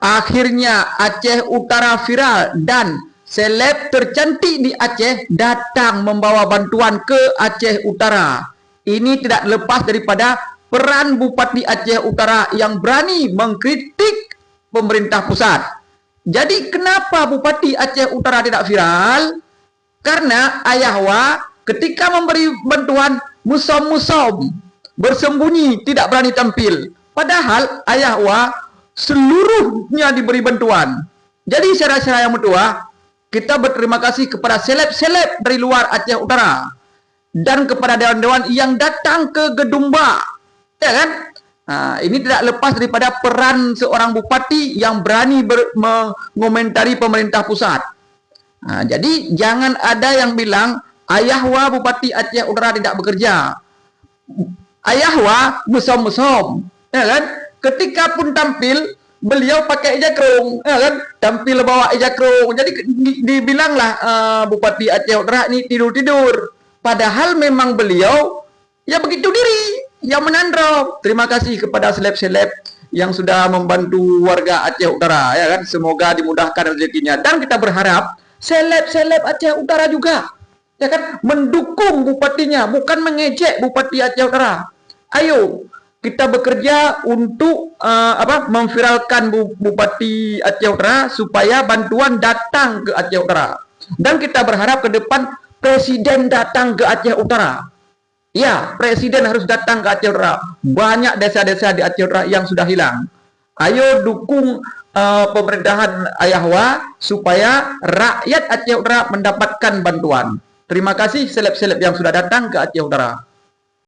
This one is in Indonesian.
Akhirnya Aceh Utara viral dan seleb tercantik di Aceh datang membawa bantuan ke Aceh Utara. Ini tidak lepas daripada peran Bupati Aceh Utara yang berani mengkritik pemerintah pusat. Jadi kenapa Bupati Aceh Utara tidak viral? Karena Ayahwa ketika memberi bantuan musom-musom, bersembunyi, tidak berani tampil. Padahal Ayahwa seluruhnya diberi bantuan. Jadi saya yang mutua, kita berterima kasih kepada seleb-seleb dari luar Aceh Utara dan kepada dewan-dewan yang datang ke Gedumba, ya kan? Nah, ini tidak lepas daripada peran seorang bupati yang berani mengomentari pemerintah pusat. Nah, jadi jangan ada yang bilang Ayahwa Bupati Aceh Utara tidak bekerja. Ayahwa musom-musom, ya kan? Ketika pun tampil, beliau pakai ejakrung, ya kan? Tampil bawa ejakrung. Jadi dibilanglah Bupati Aceh Utara ini tidur-tidur. Padahal memang beliau ya begitu diri, yang menandrok. Terima kasih kepada seleb-seleb yang sudah membantu warga Aceh Utara, ya kan? Semoga dimudahkan rezekinya. Dan kita berharap seleb-seleb Aceh Utara juga, ya kan, mendukung bupatinya, bukan mengejek Bupati Aceh Utara. Ayo kita bekerja untuk memviralkan Bupati Aceh Utara supaya bantuan datang ke Aceh Utara. Dan kita berharap ke depan Presiden datang ke Aceh Utara. Ya, Presiden harus datang ke Aceh Utara. Banyak desa-desa di Aceh Utara yang sudah hilang. Ayo dukung pemerintahan Ayahwa supaya rakyat Aceh Utara mendapatkan bantuan. Terima kasih seleb-seleb yang sudah datang ke Aceh Utara.